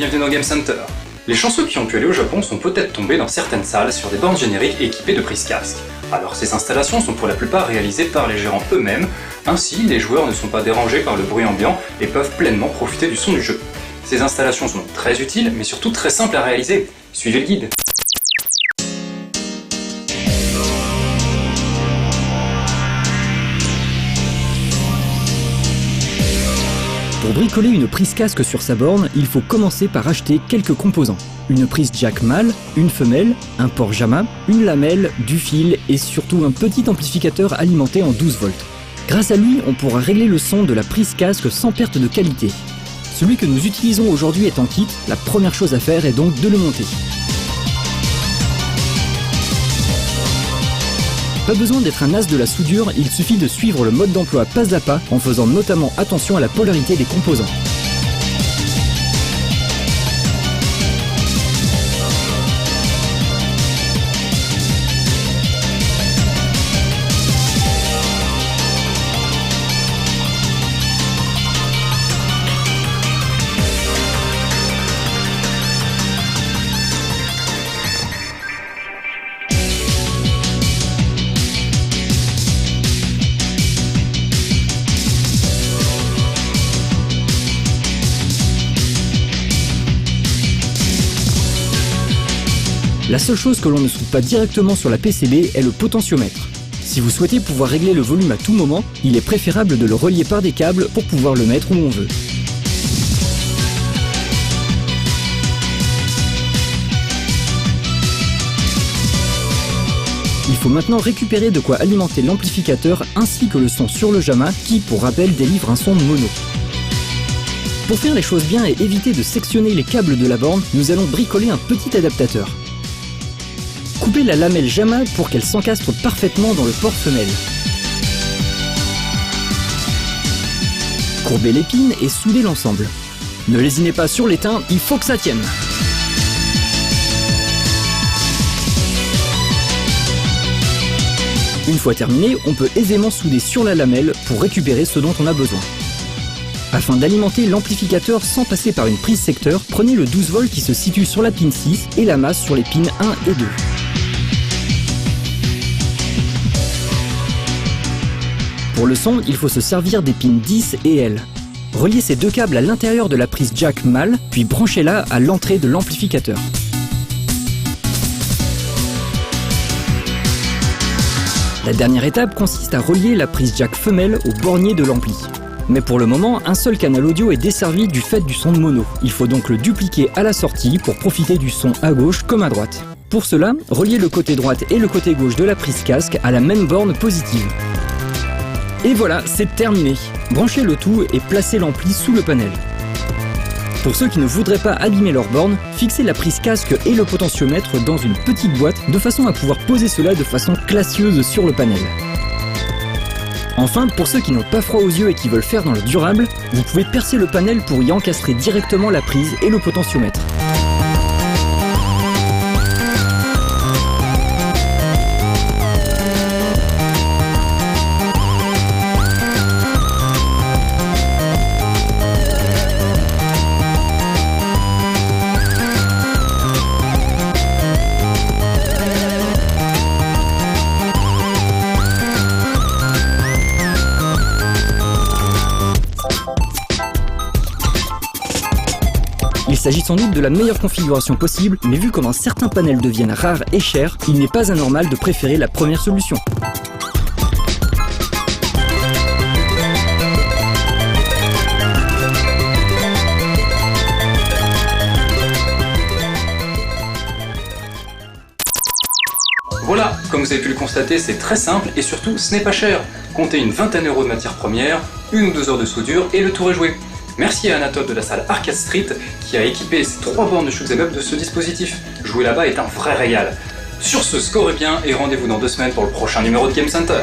bienvenue dans Game Center. Les chanceux qui ont pu aller au Japon sont peut-être tombés dans certaines salles sur des bornes génériques équipées de prises casque. Alors ces installations sont pour la plupart réalisées par les gérants eux-mêmes, ainsi les joueurs ne sont pas dérangés par le bruit ambiant et peuvent pleinement profiter du son du jeu. Ces installations sont très utiles, mais surtout très simples à réaliser. Suivez le guide. Pour bricoler une prise casque sur sa borne, il faut commencer par acheter quelques composants. Une prise jack mâle, une femelle, un port JAMA, une lamelle, du fil et surtout un petit amplificateur alimenté en 12 volts. Grâce à lui, on pourra régler le son de la prise casque sans perte de qualité. Celui que nous utilisons aujourd'hui est en kit, la première chose à faire est donc de le monter. Pas besoin d'être un as de la soudure, il suffit de suivre le mode d'emploi pas à pas en faisant notamment attention à la polarité des composants. La seule chose que l'on ne soude pas directement sur la PCB est le potentiomètre. Si vous souhaitez pouvoir régler le volume à tout moment, il est préférable de le relier par des câbles pour pouvoir le mettre où on veut. Il faut maintenant récupérer de quoi alimenter l'amplificateur ainsi que le son sur le JAMA qui, pour rappel, délivre un son mono. Pour faire les choses bien et éviter de sectionner les câbles de la borne, nous allons bricoler un petit adaptateur. Coupez la lamelle JAMA pour qu'elle s'encastre parfaitement dans le port femelle. Courbez les pins et soudez l'ensemble. Ne lésinez pas sur l'étain, il faut que ça tienne. Une fois terminé, on peut aisément souder sur la lamelle pour récupérer ce dont on a besoin. Afin d'alimenter l'amplificateur sans passer par une prise secteur, prenez le 12 volts qui se situe sur la pin 6 et la masse sur les pins 1 et 2. Pour le son, il faut se servir des pins 10 et L. Reliez ces deux câbles à l'intérieur de la prise jack mâle, puis branchez-la à l'entrée de l'amplificateur. La dernière étape consiste à relier la prise jack femelle au bornier de l'ampli. Mais pour le moment, un seul canal audio est desservi du fait du son mono. Il faut donc le dupliquer à la sortie pour profiter du son à gauche comme à droite. Pour cela, reliez le côté droite et le côté gauche de la prise casque à la même borne positive. Et voilà, c'est terminé. Branchez le tout et placez l'ampli sous le panel. Pour ceux qui ne voudraient pas abîmer leur borne, fixez la prise casque et le potentiomètre dans une petite boîte de façon à pouvoir poser cela de façon classieuse sur le panel. Enfin, pour ceux qui n'ont pas froid aux yeux et qui veulent faire dans le durable, vous pouvez percer le panel pour y encastrer directement la prise et le potentiomètre. Il s'agit sans doute de la meilleure configuration possible, mais vu comment certains panels deviennent rares et chers, il n'est pas anormal de préférer la première solution. Voilà, comme vous avez pu le constater, c'est très simple et surtout ce n'est pas cher. Comptez une vingtaine d'euros de matières premières, 1 ou 2 heures de soudure et le tour est joué. Merci à Anatole de la salle Arcade Street qui a équipé ces 3 bornes de shoot'em up de ce dispositif. Jouer là-bas est un vrai régal. Sur ce, scorez bien et rendez-vous dans 2 semaines pour le prochain numéro de Game Center.